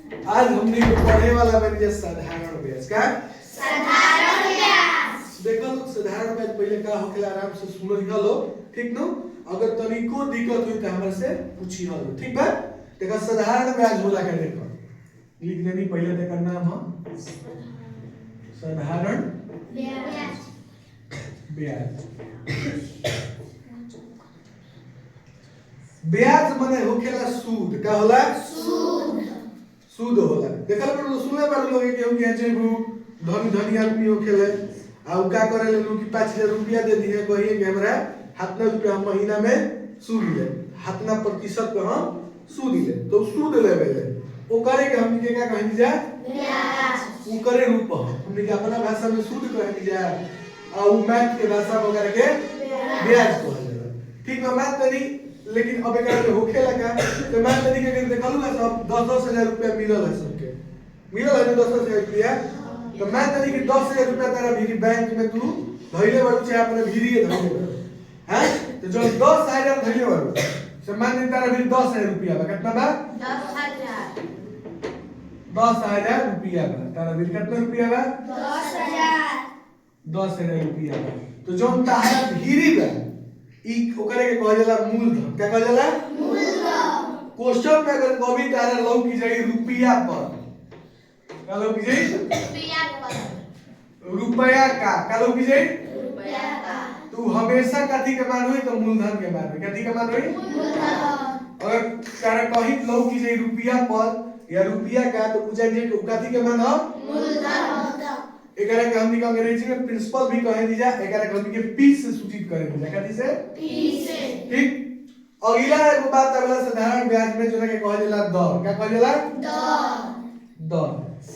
आज हमने पढ़े वाला बन गया साधारण ब्याज का साधारण ब्याज। देखो लोग साधारण ब्याज पहले का होखेला आराम से सुनो लिखा लो ठीक न। अगर तनिको दिक्कत हुई तो हमर से पूछी हो ठीक बा। देखो साधारण ब्याज होला के देखो लिख देनी पहले देखो नाम है साधारण ब्याज। ब्याज। ब्याज माने होखेला सूद का होला सूद। सूद होला देखल पर सुनले बार लोग के हो गया जे धनी धनी आदमी होखेले आ उ का करेले लोग की 5000 रुपया दे दिए कहिए कि हमरा हाथ ना रुपया महीना में सूद ले हाथ ना प्रतिशत पे हम सूद ले तो सूद लेवे ले ओ करे के हम के का कहनी जा ब्याज। उ करे रूप हमने के अपना भाषा में सूद कहनी जा आ उ मैथ के भाषा में करे के ब्याज कहल ठीक बा मैथ तनी लेकिन अब एकरा के होखे लगा तो मैथ तनी के देखलू ना सब 10,000 रुपया मिलल है सबके मिलल है 10,000 रुपया तो मैथ तनी के 10,000 रुपया तारा भी बैंक में तू धइले बारू चाहे अपने भीड़िए धइले बारू हैं तो जो 10,000 धइले बारू से मान ली तारा भी 10,000 रुपया बा कितना बा 10,000। 10,000 रुपया बा तारा भी कितना रुपया बा 10,000। 10,000 रुपया बा तो जो तारा भीड़ी बा ई ओकरे के कहल जाला मूलधन क्या कहल जाला मूलधन। क्वेश्चन में अगर कभी तारा लौ की जाई रुपया पर का लौ की जाई रुपया पर। रुपया का लौ की जाई रुपया का। तू हमेशा कथी के मान होई तो मूलधन के मान होई कथी के मान होई मूलधन। अगर तारा कहीं लौ की जाई रुपया पर या रुपया का तो पूछा जे कथी के मान हो मूलधन। एकरा के हमनी के अंग्रेजी में प्रिंसिपल भी कहे दीजा एकरा के हमनी के पी से सूचित करे दीजा कथी से पी से। ठीक अगला एगो बात अगला साधारण ब्याज में जो ना के कहल जाला दर क्या कहल जाला दर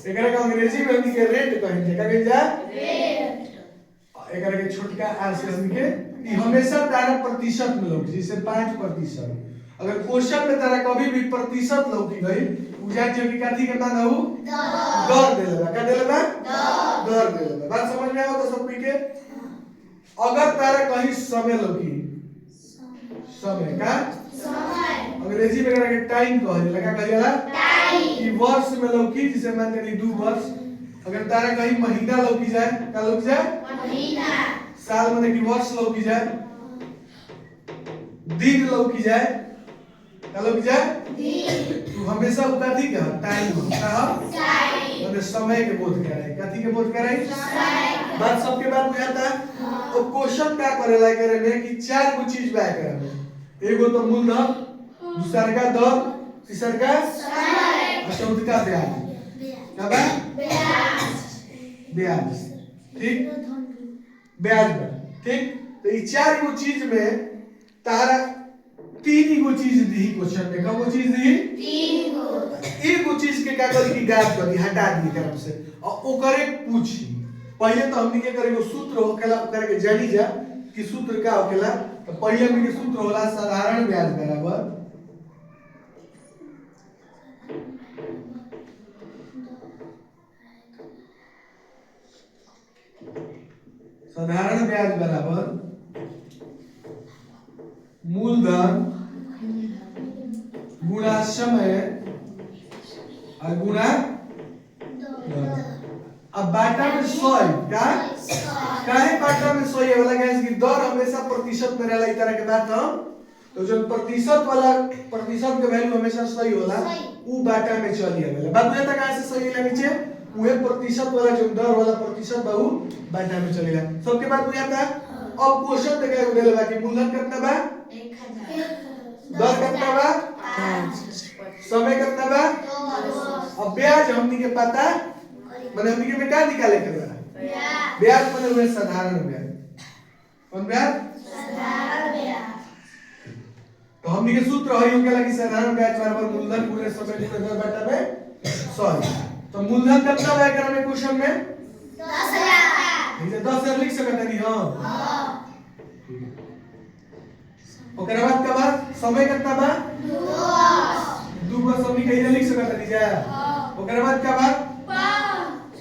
एकरा के अंग्रेजी में हमनी के रेट कहे दीजा का कहे जा रेट। एकरा के छोटका आर से हमनी के ई हमेशा तारा प्रतिशत में लौकी जैसे 5%। अगर क्वेश्चन में तारा कभी भी प्रतिशत लौकी गई पूछा जे कि कथी के मान हो दर देले बा का देले बा दर देले बा बात समझ में आओ तो सब के अगर तारा कहीं समय लौकी समय का समय। अंग्रेजी में एकरा के टाइम कहल जाला का कहल जाला टाइम। ई वर्ष में लौकी जिसे मान ली 2 वर्ष अगर तारा कहीं महीना लौकी जाए का लौकी जाए महीना। साल माने कि वर्ष लौकी जाए दिन लौकी जाए का लौकी जाए दिन। तू हमेशा उतारी का टाइम का टाइम। माने समय के बोध कराई कथी के बोध कराई समय। बात सबके बात बुझाता तो क्वेश्चन क्या करेला करे में कि 4 गो चीज बा करे में एगो तो मूलधन दूसरा का दर तीसरा का समय। और चौथा का ब्याज क्या बा ब्याज। ब्याज ठीक ब्याज बा ठीक तो ये 4 गो चीज में तारा 3 गो चीज दी क्वेश्चन में कब चीज दी 3 गो। एक गो चीज के का करी की गायब कर दी हटा दी तरफ से और ओकरे पूछी पहले तो हमनी के करे वो सूत्र होखेला ओकरे के जानी जा कि सूत्र का होखेला तो पहले हमनी के सूत्र होला साधारण ब्याज बराबर साधारण ब्याज बराबर मूलधन गुणा समय और गुणा अब बाटा में 100 क्या काहे बाटा में 100 ये वाला गैस की दर हमेशा प्रतिशत में रहला इस तरह के बात हम तो जो प्रतिशत वाला प्रतिशत के वैल्यू हमेशा सही होला उ बाटा में चली आवेला बात बुझाता कहां से सही है नीचे उहे प्रतिशत वाला जो दर वाला प्रतिशत बा उ बाटा में चलेला सबके बात बुझाता अब क्वेश्चन देखा को देले बा कि मूलधन कितना बा 1000। दर कितना बा 5। समय कितना बा 10। अब ब्याज हमनी के पता माने हमनी के में का निकाले के बा ब्याज। ब्याज माने हुए साधारण ब्याज कौन ब्याज साधारण ब्याज। तो हमनी के सूत्र है यो के लगी साधारण ब्याज बराबर मूलधन पूरे समय गुणे दर बटा में 100 तो मूलधन कितना बा एकरा में क्वेश्चन में 10,000। इसे 10,000 लिख सकत नहीं हम हां। ओकरा बाद का बाद समय कितना बा 10। 2 को समय कहीं लिख सकत नहीं जा ओकरा बाद का बाद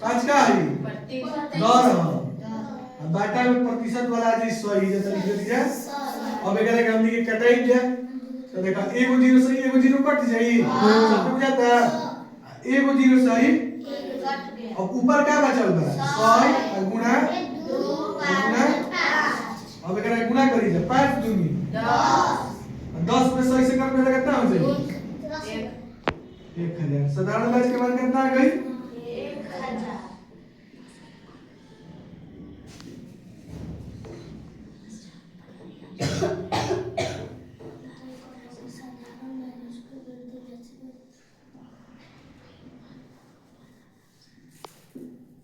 5 का है दर हम बाटा में प्रतिशत वाला जी 100 ही जैसे लिख दीजिए अब एकरा के हमनी के कटाई दिया तो देखा एगो जीरो से एगो जीरो कट जाई सब बुझाता एगो जीरो सही एक कट गया अब ऊपर क्या बचल बा 100 गुणा 2 5 अब एकरा गुणा करी जा 5 दूनी 10 में 100 से कम में कितना हो जाई 1000 साधारण ब्याज के मान कितना आ गई 1000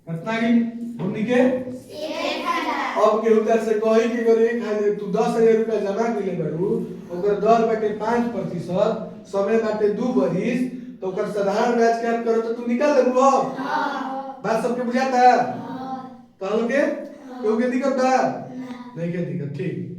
कितना गई हमनी के 1000 अब के उधर से कही कि अगर 1000 तू 10000 रुपया जमा कइले बारू ओकर दर बाटे 5% समय बाटे 2 बरिस तो ओकर साधारण ब्याज के करो तो तू निकाल लेबू हो बात सबके बुझाता है कहलो के क्यों के दिक्कत बा नहीं के दिक्कत ठीक